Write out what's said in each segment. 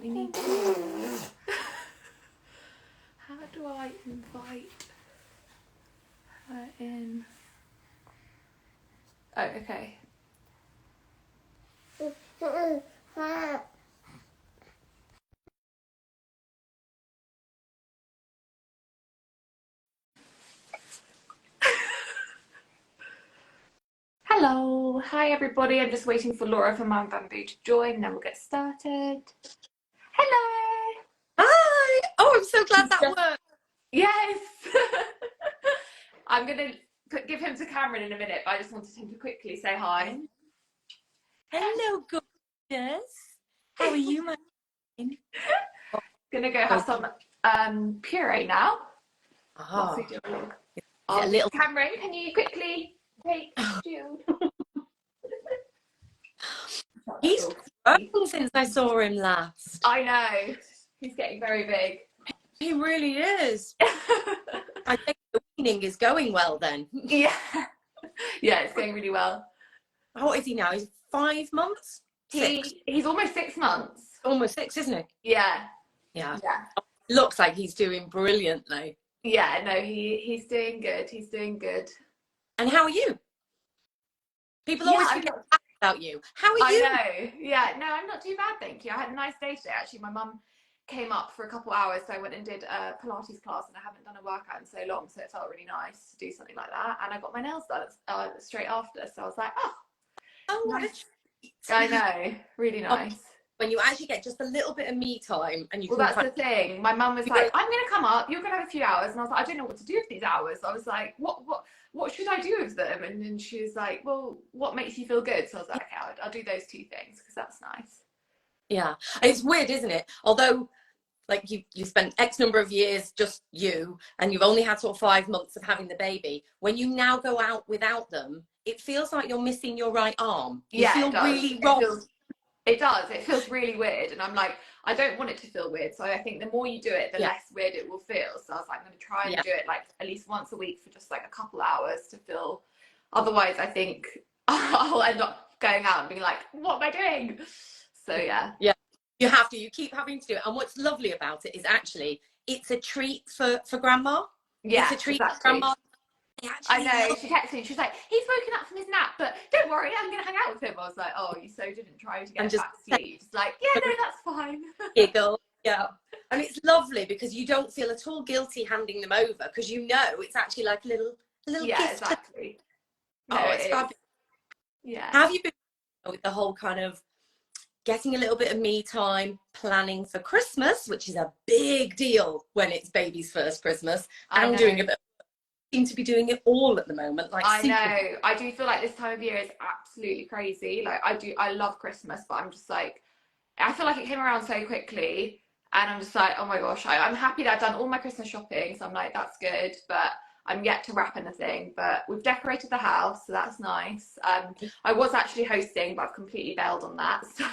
We need to... How do I invite her in? Oh, okay. Hello, hi everybody. I'm just waiting for Laura from Mum Bamboo to join, and then we'll get started. Hello. Hi. Oh, I'm so glad that worked. Yes. I'm gonna give him to Cameron in a minute, but I just wanted him to quickly say hi. Hello, gorgeous. How are you, my queen? Gonna go have some puree now. Oh, Oh, a little. Cameron, can you quickly take Jude? He's grown since I saw him last. I know. He's getting very big. He really is. I think the weaning is going well then. Yeah. Yeah, it's going really well. What is he now? He's 5 months? He's almost 6 months. Almost 6, isn't he? Yeah. Yeah. Yeah. Looks like he's doing brilliantly. Yeah, no, he's doing good. He's doing good. And how are you? People always forget about you. How are you? I know. Yeah, no, I'm not too bad, thank you. I had a nice day today, actually. My mum came up for a couple hours, so I went and did a Pilates class, and I haven't done a workout in so long, so it felt really nice to do something like that. And I got my nails done straight after, so I was like, oh, nice. I know, really nice. When you actually get just a little bit of me time, and you well, that's the thing. My mum was like, I'm going to come up, you're going to have a few hours. And I was like, I don't know what to do with these hours. So I was like, what should I do with them? And then she was like, well, what makes you feel good? So I was like, okay, I'll do those 2 things because that's nice. Yeah, it's weird, isn't it? Although, like, you spent X number of years just you, and you've only had sort of 5 months of having the baby. When you now go out without them, it feels like you're missing your right arm. You feel really wrong. It does. It feels really weird. And I'm like, I don't want it to feel weird. So I think the more you do it, the less weird it will feel. So I was like, I'm going to try and do it like at least once a week for just like a couple hours to feel. Otherwise, I think I'll end up going out and being like, what am I doing? So yeah. Yeah, you have to. You keep having to do it. And what's lovely about it is actually it's a treat for grandma. Yeah, it's a treat exactly. for grandma. I know, she texted me, she was like, he's woken up from his nap, but don't worry, I'm going to hang out with him. I was like, oh, you so didn't try to get back to sleep. Just like, yeah, no, that's fine. Giggle, yeah. And it's lovely because you don't feel at all guilty handing them over because you know it's actually like a little yeah, gift. Exactly. No, oh, it's fabulous. Yeah. How have you been with the whole kind of getting a little bit of me time, planning for Christmas, which is a big deal when it's baby's first Christmas, and doing a bit. Seem to be doing it all at the moment. Like I know. I do feel like this time of year is absolutely crazy. Like I love Christmas, but I'm just like, I feel like it came around so quickly, and I'm just like, oh my gosh, I'm happy that I've done all my Christmas shopping, so I'm like, that's good, but I'm yet to wrap anything. But we've decorated the house, so that's nice. I was actually hosting, but I've completely bailed on that. So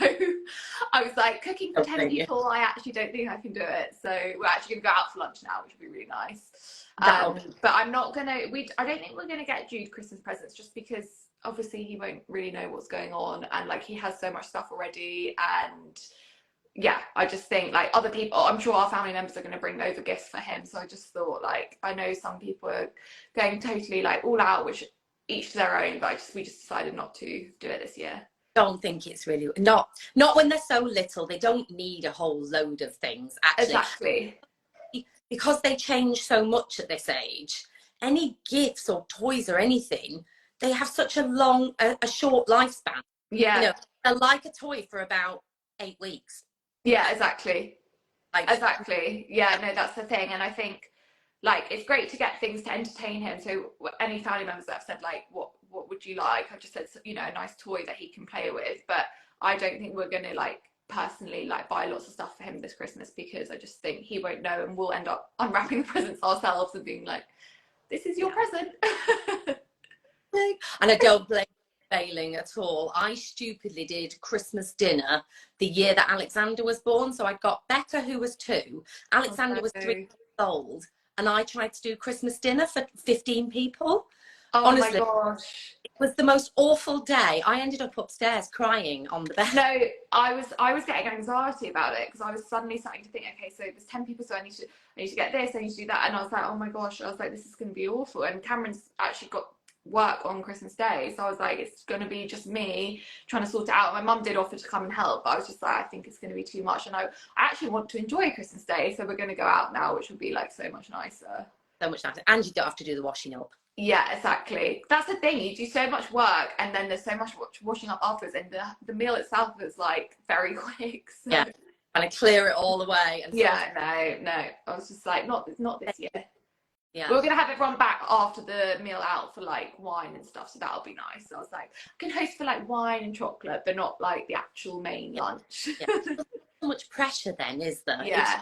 I was like, cooking for 10 people, I actually don't think I can do it. So we're actually gonna go out for lunch now, which will be really nice. But I'm not gonna. I don't think we're gonna get Jude Christmas presents just because obviously he won't really know what's going on, and like he has so much stuff already, and yeah, I just think like other people, I'm sure our family members are going to bring over gifts for him. So I just thought like, I know some people are going totally like all out, which each to their own, but we just decided not to do it this year. Don't think it's really not when they're so little. They don't need a whole load of things actually. Exactly. Because they change so much at this age, any gifts or toys or anything, they have such a short lifespan. Yeah. You know, they're like a toy for about 8 weeks. Yeah, exactly. Exactly. Yeah, no, that's the thing. And I think like it's great to get things to entertain him. So any family members that have said like, what would you like? I've just said, you know, a nice toy that he can play with. But I don't think we're going to like personally like buy lots of stuff for him this Christmas because I just think he won't know, and we'll end up unwrapping the presents ourselves and being like, this is your present. And I don't blame failing at all. I stupidly did Christmas dinner the year that Alexander was born. So I got Becca, who was 2, Alexander was 3 years old, and I tried to do Christmas dinner for 15 people. Oh honestly, my gosh, it was the most awful day. I ended up upstairs crying on the bed. No, I was getting anxiety about it because I was suddenly starting to think, okay, so there's 10 people, so I need to get this, I need to do that, and I was like, oh my gosh, I was like, this is going to be awful. And Cameron's actually got work on Christmas Day, so I was like, it's going to be just me trying to sort it out. My mum did offer to come and help, but I was just like, I think it's going to be too much, and I actually want to enjoy Christmas Day, so we're going to go out now, which would be like so much nicer. So much nicer, and you don't have to do the washing up. Yeah, exactly. That's the thing. You do so much work, and then there's so much washing up afterwards, and the meal itself is like very quick. So. Yeah, kind of clear it all away. And yeah, no. I was just like, not this year. Yeah, we're gonna have everyone back after the meal out for like wine and stuff, so that'll be nice. So I was like, I can host for like wine and chocolate, but not like the actual main lunch. Yeah. So much pressure then, is there? Yeah.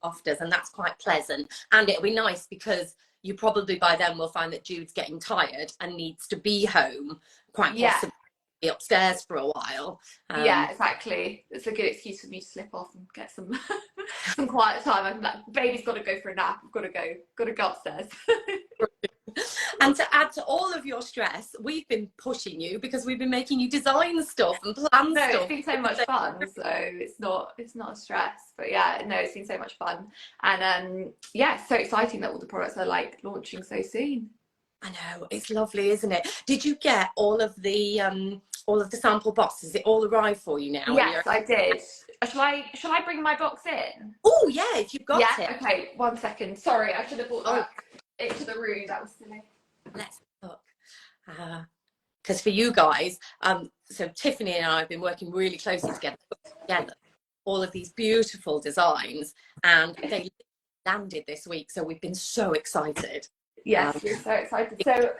Afters, and that's quite pleasant, and it'll be nice because you probably by then will find that Jude's getting tired and needs to be home, quite possibly be upstairs for a while. Yeah, exactly. It's a good excuse for me to slip off and get some some quiet time. I'm like, baby's got to go for a nap. I've got to go upstairs. And to add to all of your stress, we've been pushing you because we've been making you design stuff and plan no, stuff. It's been so much fun, so it's not a stress. But yeah, no, it's been so much fun, and yeah, it's so exciting that all the products are like launching so soon. I know, it's lovely, isn't it? Did you get all of the sample boxes? It all arrived for you now? Yes, I did. Shall I bring my box in? Oh yeah, if you've got it. Okay, 1 second. Sorry, I should have brought that into the room. That was silly. Let's look. Because for you guys, so Tiffany and I have been working really closely together all of these beautiful designs, and they landed this week, so we've been so excited. Yes, we're so excited. So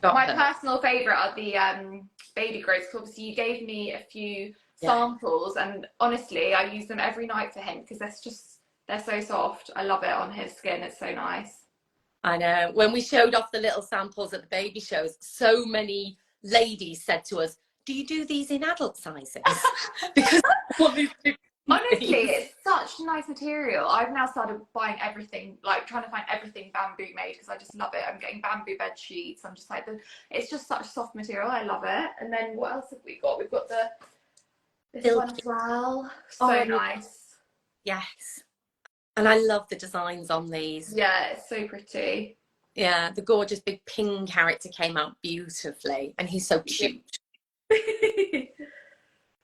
my personal favourite are the baby grows. Obviously, you gave me a few samples, and honestly, I use them every night for him because they're so soft. I love it on his skin. It's so nice. I know. When we showed off the little samples at the baby shows, so many ladies said to us, "Do you do these in adult sizes?" Because honestly, it's such a nice material. I've now started buying everything, like trying to find everything bamboo made because I just love it. I'm getting bamboo bed sheets. I'm just like, it's just such soft material. I love it. And then what else have we got? We've got this one as well. So nice. Yes. And I love the designs on these. Yeah, it's so pretty. Yeah, the gorgeous big pink character came out beautifully, and he's so cute.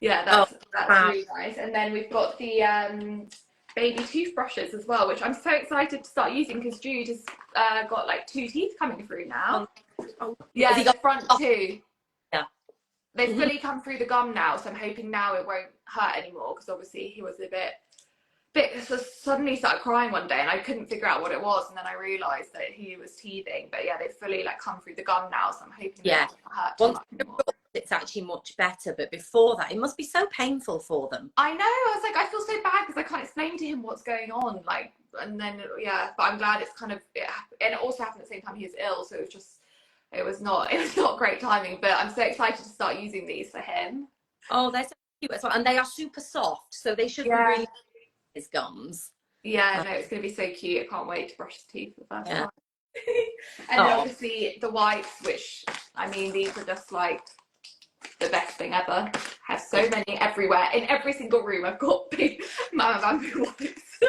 Yeah, that's really nice. And then we've got the baby toothbrushes as well, which I'm so excited to start using because Jude has got like 2 teeth coming through now. Yeah, he got front 2. Yeah. They've fully come through the gum now, so I'm hoping now it won't hurt anymore because obviously he was a bit so suddenly started crying one day and I couldn't figure out what it was, and then I realised that he was teething. But yeah, they've fully like come through the gum now, so I'm hoping it won't hurt too much anymore. It's actually much better, but before that it must be so painful for them. I know, I was like, I feel so bad because I can't explain to him what's going on, like, and then but I'm glad it's kind of and it also happened at the same time he was ill, so it was not great timing, but I'm so excited to start using these for him. Oh, they're so cute as well, and they are super soft, so they should be really his gums. Yeah, no, it's going to be so cute. I can't wait to brush his teeth for the first time. And then obviously the wipes, which I mean, these are just like the best thing ever. Have so many everywhere. In every single room I've got big Mama Bamboo wipes.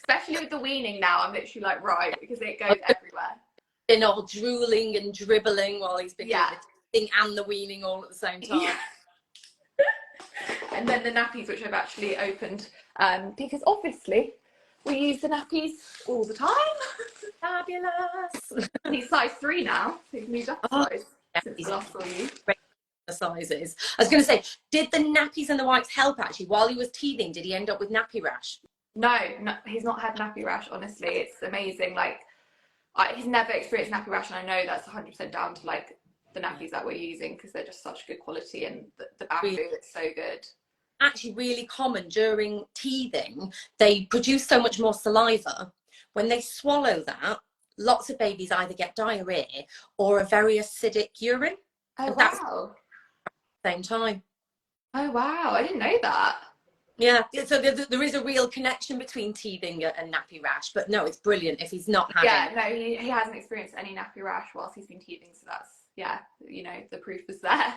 Especially with the weaning now, I'm literally like, right, because it goes everywhere. Been all drooling and dribbling while he's been doing the thing and the weaning all at the same time. Yeah. And then the nappies, which I've actually opened, because obviously we use the nappies all the time. Fabulous. He's size 3 now, so he's moved up a size since the last saw you. The sizes. I was going to say, did the nappies and the wipes help actually? While he was teething, did he end up with nappy rash? No, he's not had nappy rash, honestly. It's amazing. Like, he's never experienced nappy rash, and I know that's 100% down to like the nappies that we're using because they're just such good quality, and the bamboo is so good. Actually really common during teething. They produce so much more saliva. When they swallow that, lots of babies either get diarrhea or a very acidic urine. Oh, wow. At the same time. Oh, wow. I didn't know that. Yeah, so there is a real connection between teething and nappy rash, but no, it's brilliant if he's not having. Yeah, no, he hasn't experienced any nappy rash whilst he's been teething, so yeah, you know, the proof is there.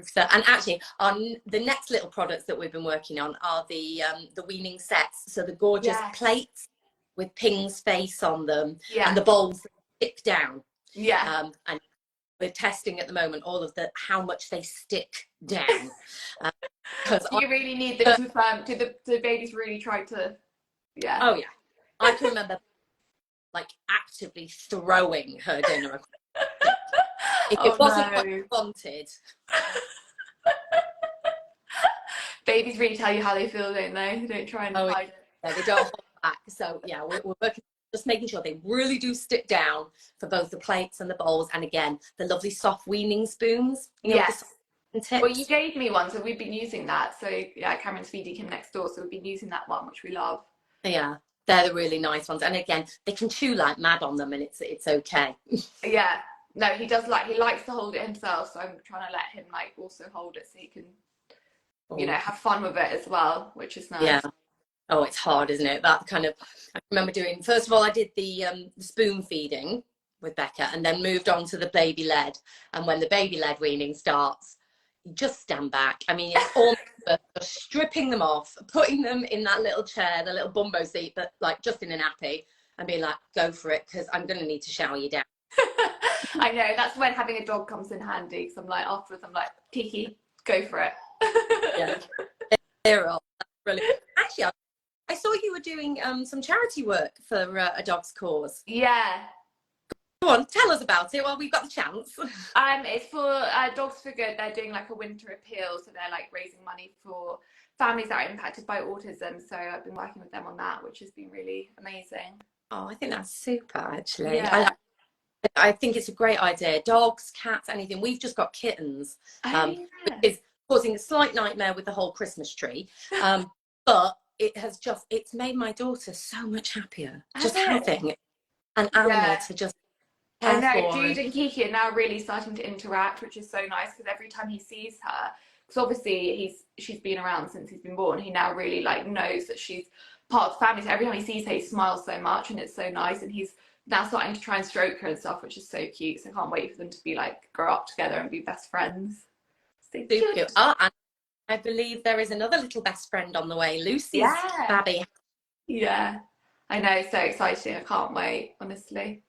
So, and actually, on the next little products that we've been working on are the weaning sets. So the gorgeous Yes. plates with Ping's face on them, and Yeah. the bowls that stick down. Yeah. And we're testing at the moment all of the how much they stick down. Because Do you really need them to do the babies really try to, yeah. oh yeah, I can remember like actively throwing her dinner across the sink. If it Oh wasn't what no. you wanted. Babies really tell you how they feel, don't they? They don't try and Oh hide it. yeah, they don't hold back. So yeah, we're working just making sure they really do stick down for both the plates and the bowls, and again the lovely soft weaning spoons, you know, with the Yes. soft Well, you tips. gave me one, so we've been using that. So yeah, Cameron's feeding him next door, so we've been using that one, which we love. Yeah, they're the really nice ones, and again they can chew like mad on them, and it's okay. Yeah. No, he likes to hold it himself, so I'm trying to let him like also hold it so he can, you know, Oh, have fun with it as well, which is yeah. nice. Oh, it's hard, isn't it? That kind of, I remember doing, first of all, I did the spoon feeding with Becca and then moved on to the baby led. And when the baby led weaning starts, you just stand back. I mean, it's almost just stripping them off, putting them in that little chair, the little bumbo seat, but like just in a nappy, and being like, go for it, because I'm going to need to shower you down. I know, that's when having a dog comes in handy, because I'm like, afterwards, I'm like, Kiki, go for it. Yeah, they're all brilliant. Actually, I saw you were doing some charity work for a dog's cause. Yeah. Go on, tell us about it while we've got the chance. It's for Dogs for Good. They're doing like a winter appeal, so they're like raising money for families that are impacted by autism. So I've been working with them on that, which has been really amazing. Oh, I think that's super, actually. Yeah. I think it's a great idea. Dogs, cats, anything. We've just got kittens, Oh which yeah. is causing a slight nightmare with the whole Christmas tree. But it's made my daughter so much happier Has just it? having an animal Yeah. to just I care know. for. Jude and Kiki are now really starting to interact, which is so nice because every time he sees her, because obviously she's been around since he's been born, he now really like knows that she's part of the family. So every time he sees her, he smiles so much, and it's so nice. And he's now starting to try and stroke her and stuff, which is so cute. So I can't wait for them to be like grow up together and be best friends. So Super cute. cute. Oh, and I believe there is another little best friend on the way, Lucy's Yeah. babby. Yeah. I know. So exciting. I can't wait. Honestly,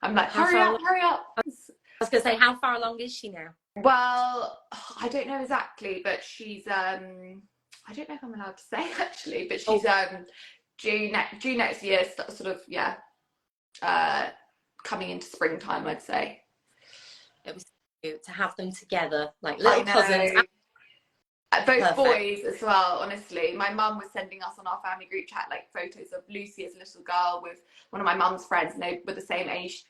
I'm like, How far along? hurry up. I was going to say, how far along is she now? Well, I don't know exactly, but she's I don't know if I'm allowed to say actually, but she's Oh, due next year, sort of, yeah, uh coming into springtime, I'd say. it was cute to have them together, like I little cousins. know. Both Perfect. boys as well, honestly. My mum was sending us on our family group chat like photos of Lucy as a little girl with one of my mum's friends, and they were the same age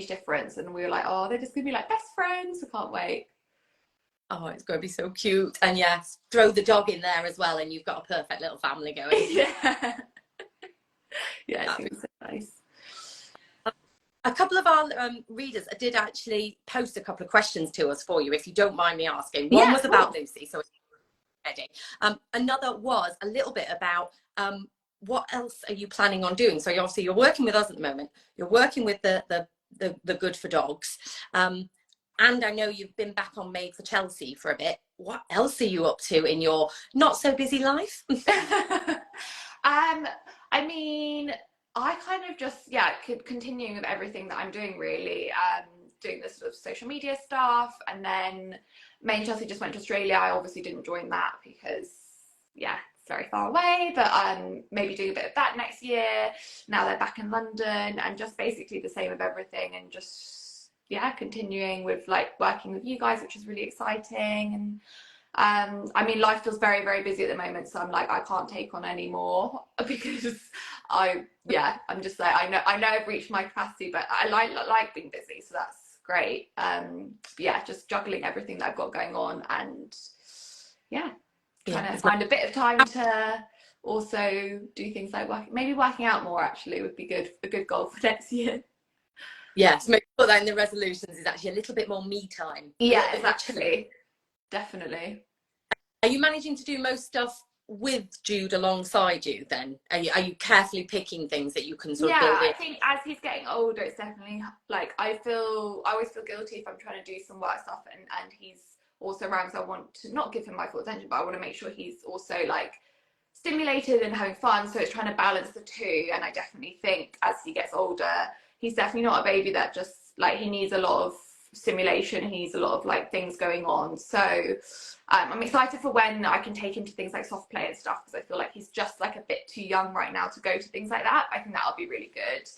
difference, and we were like, oh, they're just gonna be like best friends. I can't wait. Oh, it's going to be so cute. And yes, throw the dog in there as well, and you've got a perfect little family going. Yeah. Yeah, it's gonna be so nice. A couple of our readers did actually post a couple of questions to us for you, if you don't mind me asking. One Yeah, was about cool. Lucy, so it's ready. Another was a little bit about what else are you planning on doing? So obviously you're working with us at the moment. You're working with the Good for Dogs. And I know you've been back on Made for Chelsea for a bit. What else are you up to in your not so busy life? I mean, I kind of just, yeah, continuing with everything that I'm doing really, doing this sort of social media stuff, and then May and Chelsea just went to Australia. I obviously didn't join that because, yeah, it's very far away, but maybe doing a bit of that next year. Now they're back in London, and just basically the same with everything, and just, yeah, continuing with like working with you guys, which is really exciting. And I mean, life feels very, very busy at the moment, so I'm like, I can't take on any more because I'm just like, I know I've reached my capacity, but I like being busy, so that's great. Yeah, just juggling everything that I've got going on, and yeah, Yeah, trying to it's find a bit of time to also do things like maybe working out more actually would be a good goal for next year. yes, maybe put that in the resolutions, is actually a little bit more me time, a Yeah, little bit more chill. exactly. Definitely. Are you managing to do most stuff with Jude alongside you then? Are you carefully picking things that you can sort of Yeah, build I in? think as he's getting older, it's definitely like I always feel guilty if I'm trying to do some work stuff and he's also around, so I want to not give him my full attention, but I want to make sure he's also like stimulated and having fun. So it's trying to balance the two. And I definitely think as he gets older, he's definitely not a baby that just like he needs a lot of stimulation. He needs a lot of like things going on. So I'm excited for when I can take him to things like soft play and stuff, because I feel like he's just like a bit too young right now to go to things like that. I think that'll be really good.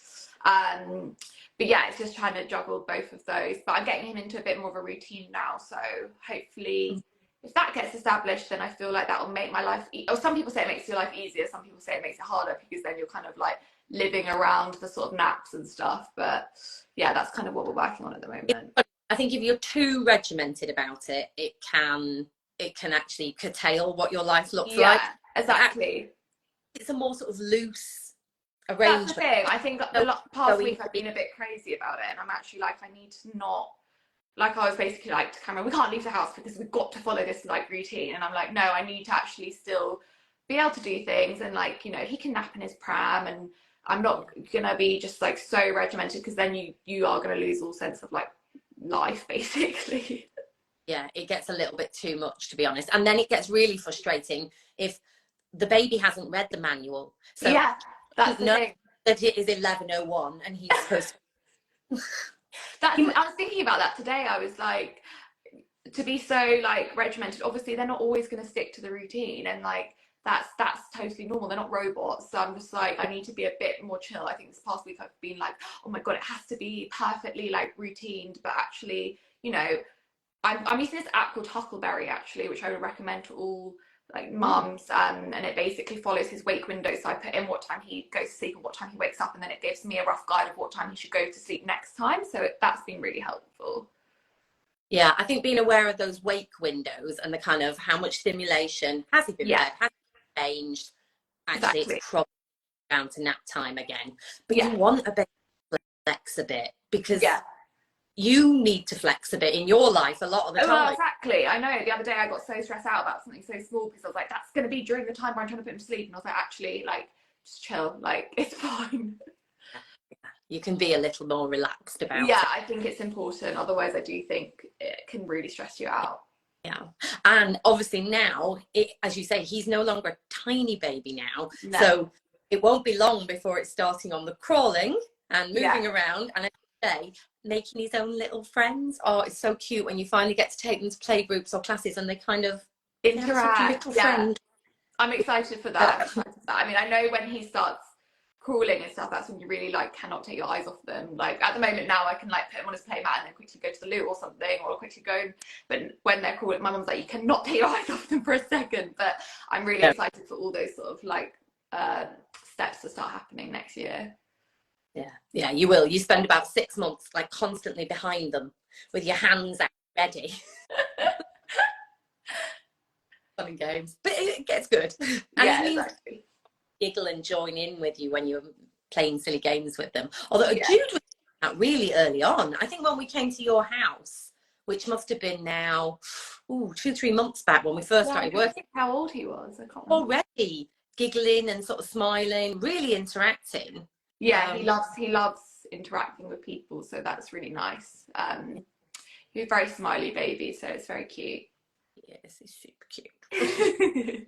But yeah, it's just trying to juggle both of those. But I'm getting him into a bit more of a routine now, so hopefully if that gets established, then I feel like that will make my life or some people say it makes your life easier, some people say it makes it harder, because then you're kind of like living around the sort of naps and stuff. But yeah, that's kind of what we're working on at the moment. I think if you're too regimented about it, it can actually curtail what your life looks Yeah, like. exactly. It's a more sort of loose That's the arrangement. thing. I think So the past going week I've been a bit crazy about it, and I'm actually like, I need to not, like I was basically like to Cameron, we can't leave the house because we've got to follow this like routine. And I'm like, no, I need to actually still be able to do things. And like, you know, he can nap in his pram, and I'm not gonna be just like so regimented, because then you are gonna lose all sense of like life basically. yeah, it gets a little bit too much, to be honest. And then it gets really frustrating if the baby hasn't read the manual. So Yeah, that's the know thing. that it is 11:01 and he's supposed That's to. I was thinking about that today. I was like, to be so like regimented, obviously they're not always going to stick to the routine, and like that's totally normal. They're not robots. So I'm just like, I need to be a bit more chill. I think this past week I've been like, oh my god, it has to be perfectly like routined, but actually, you know, I'm using this app called Huckleberry actually, which I would recommend to all like mums, and it basically follows his wake window. So I put in what time he goes to sleep and what time he wakes up, and then it gives me a rough guide of what time he should go to sleep next time. So that's been really helpful. Yeah, I think being aware of those wake windows and the kind of how much stimulation has he been Yeah, fed, has he changed, actually it's exactly. probably down to nap time again. But you Yeah, want a bit to flex a bit, because yeah. you need to flex a bit in your life a lot of the Oh, well, time. exactly. I know the other day I got so stressed out about something so small, because I was like, that's going to be during the time where I'm trying to put him to sleep. And I was like, actually, like, just chill. Like, it's fine. You can be a little more relaxed about Yeah, it. I think it's important. Otherwise, I do think it can really stress you out. Yeah. And obviously now, as you say, he's no longer a tiny baby now. No. So it won't be long before it's starting on the crawling and Yeah. moving around. And as you say, making his own little friends. Oh, it's so cute when you finally get to take them to play groups or classes and they have such a Interact. little Yeah. friend. I'm excited for that. I'm excited for that. I mean, I know when he starts crawling and stuff, that's when you really like cannot take your eyes off them. Like at the moment now, I can like put him on his play mat and then quickly go to the loo or something, or quickly go. But when they're crawling, my mum's like, you cannot take your eyes off them for a second. But I'm really Yeah. excited for all those sort of like uh, steps to start happening next year. Yeah, yeah, you will. You spend about 6 months like constantly behind them with your hands out ready. Fun and games, but it gets good, and it Yeah, means exactly. giggle and join in with you when you're playing silly games with them. Although Yeah. Jude was out really early on. I think when we came to your house, which must have been now 2-3 months back when we first Yeah, I started don't working, think how old he was. I can't remember. already giggling and sort of smiling, really interacting. Yeah, Um, he loves interacting with people, so that's really nice. He's a very smiley baby, so it's very cute. yes, it's super cute. You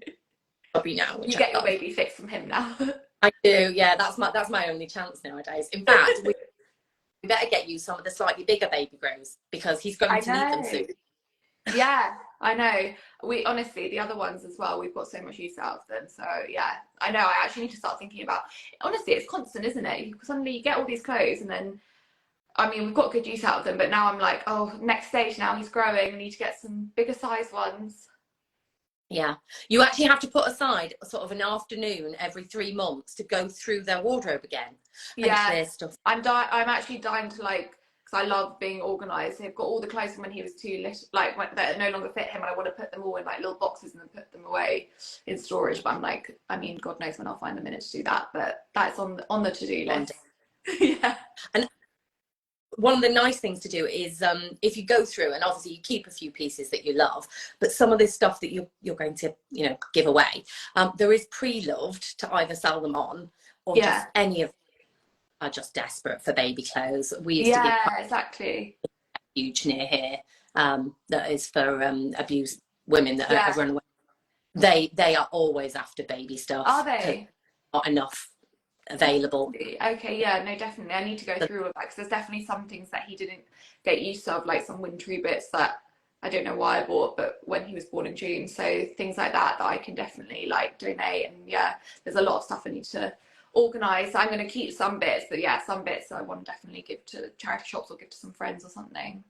Puppy now, which I get your love. baby fix from him now. I do, yeah. That's my only chance nowadays. In fact, we better get you some of the slightly bigger baby grows because he's going I to need them know. soon. Yeah, I know. We honestly, the other ones as well, we've got so much use out of them. So yeah, I know. I actually need to start thinking about. Honestly, it's constant, isn't it? Suddenly you get all these clothes, and then I mean, we've got good use out of them, but now I'm like, oh, next stage now he's growing. I need to get some bigger size ones. Yeah, you actually have to put aside sort of an afternoon every 3 months to go through their wardrobe again and Yeah, clear stuff. I'm actually dying to like, because I love being organised. I've got all the clothes from when he was too little, like that no longer fit him, and I want to put them all in like little boxes and then put them away in storage. But I'm like, I mean, God knows when I'll find the minute to do that. But that's on the to do One day. list. Yeah. And one of the nice things to do is if you go through, and obviously you keep a few pieces that you love, but some of this stuff that you're going to, you know, give away, there is pre-loved to either sell them on, or just Yeah. any of are just desperate for baby clothes. We used to give Yeah, exactly. huge near here, that is for abused women that Yeah. have run away. They are always after baby Are stuff because they? not enough Oh, available. really? Okay, yeah, no, definitely. I need to go So, through all of that because there's definitely some things that he didn't get used of, like some wintry bits that I don't know why I bought, but when he was born in June. So things like that that I can definitely like donate. And yeah, there's a lot of stuff I need to organize. I'm going to keep some bits, but yeah, some bits I want to definitely give to charity shops or give to some friends or something.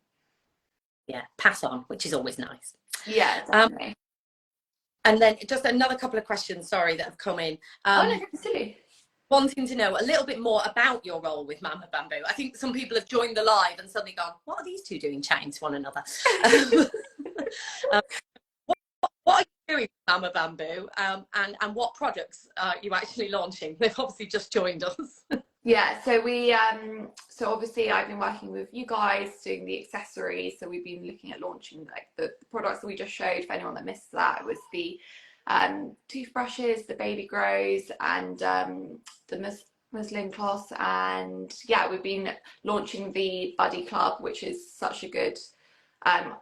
yeah, pass on, which is always nice. Yeah, definitely. And then just another couple of questions, sorry, that have come in. Oh no, don't be silly. Wanting to know a little bit more about your role with Mama Bamboo. I think some people have joined the live and suddenly gone, what are these two doing chatting to one another? um, what are you doing with Mama Bamboo, and what products are you actually launching? They've obviously just joined us. Yeah, so we so obviously I've been working with you guys doing the accessories. So we've been looking at launching like the products that we just showed. For anyone that missed that, it was the toothbrushes, the baby grows, and the muslin cloths. And yeah, we've been launching the Buddy Club, which is such a good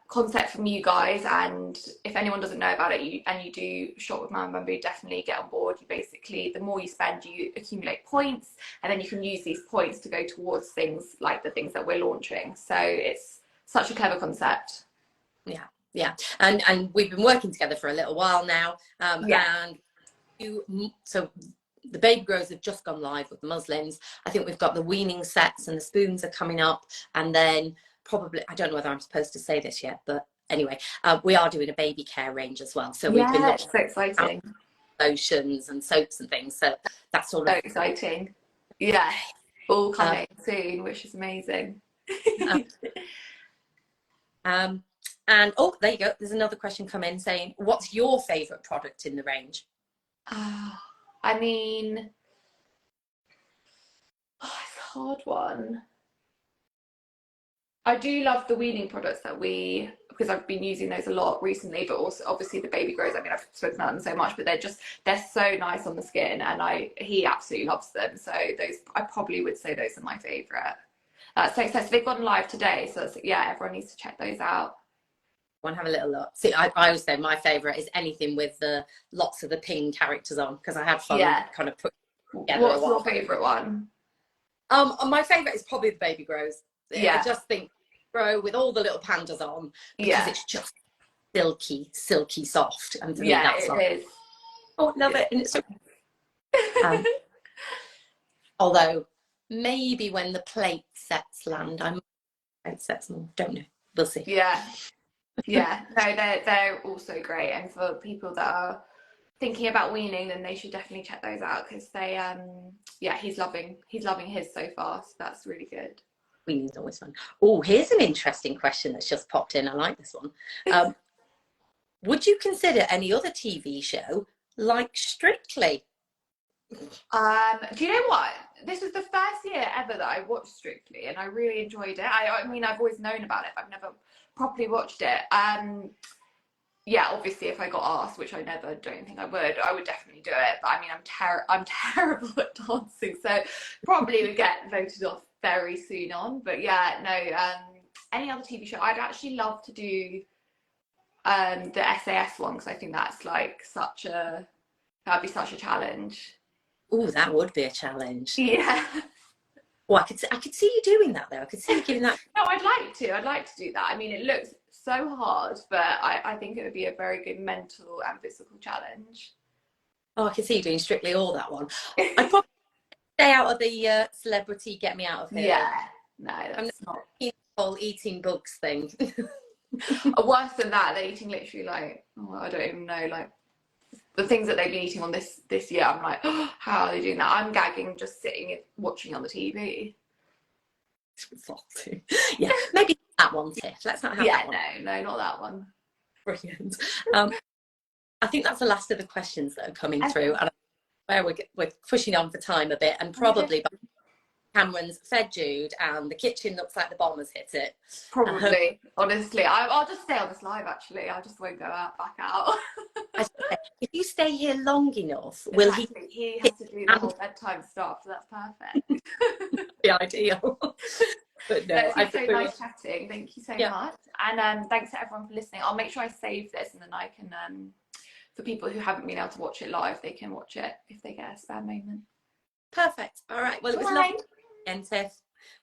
concept from you guys. And if anyone doesn't know about it, you do shop with Mama Bamboo, definitely get on board. You basically, the more you spend, you accumulate points, and then you can use these points to go towards things like the things that we're launching. So it's such a clever concept. Yeah, and we've been working together for a little while now, Yeah. and so the baby grows have just gone live with the muslins. I think we've got the weaning sets and the spoons are coming up, and then probably, I don't know whether I'm supposed to say this yet, but anyway, we are doing a baby care range as well. So we've been Yeah, looking it's so at exciting. lotions and soaps and things. So that's sort So of exciting. Yeah, all uh, coming soon, which is amazing. uh, um, and oh, there you go. There's another question come in saying, what's your favourite product in the range? I mean, it's a hard one. I do love the weaning products that because I've been using those a lot recently, but also obviously the baby grows. I mean, I've spoken about them so much, but they're so nice on the skin, and he absolutely loves them. So those, I probably would say those are my favorite. So they've gone live today, so yeah, everyone needs to check those out. Want to have a little look. See, I always say my favourite is anything with the lots of the ping characters on, because I had fun Yeah. kind of putting together a What's your while. favorite one? My favourite is probably the baby grows. I Yeah. just think grow with all the little pandas on, because Yeah. it's just silky soft, and for me Yeah, that's like, it is. oh, love it. And it's so although maybe when the plate sets land, I might plate sets more, don't know, we'll see. Yeah. Yeah. No, they're also great, and for people that are thinking about weaning, then they should definitely check those out because they yeah, he's loving his so far, so that's really good. Weaning's always fun. Oh, here's an interesting question that's just popped in. I like this one. Would you consider any other TV show like Strictly? Do you know what? This was the first year ever that I watched Strictly, and I really enjoyed it. I mean, I've always known about it, but I've never properly watched it. Yeah, obviously, if I got asked, which I never don't think I would definitely do it. But I mean, I'm terrible at dancing, so probably would get voted off very soon on. But yeah, no. Any other TV show? I'd actually love to do the SAS one, because I think that's like that'd be such a challenge. Oh, that would be a challenge. Yeah. Well, I could see you doing that though. I could see you giving that. No, I'd like to. I'd like to do that. I mean, it looks so hard, but I think it would be a very good mental and physical challenge. Oh, I could see you doing Strictly or that one. I'd probably stay out of the celebrity get me out of here. Yeah. No, I'm that's not. the whole eating bugs thing. Worse than that, they're eating literally like, oh, I don't even know, like the things that they've been eating on this year. I'm like, oh, how are they doing that? I'm gagging just sitting watching on the TV. Yeah, maybe that one, Tiff. Let's not have that one. No, not that one. Brilliant. I think that's the last of the questions that are coming through, and where we're pushing on for time a bit, and probably by the Cameron's fed Jude and the kitchen looks like the bomb has hit it. Probably, honestly. I'll just stay on this live, actually. I just won't go back out. If you stay here long enough, will he Exactly. He has to do the whole bedtime stuff, so that's perfect. be ideal? But no, It's I been so think nice chatting. Thank you so much. And thanks to everyone for listening. I'll make sure I save this, and then I can, for people who haven't been able to watch it live, they can watch it if they get a spare moment. Perfect. All right. Well, it was lovely again, Tiff.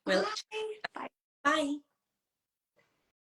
Bye. Bye.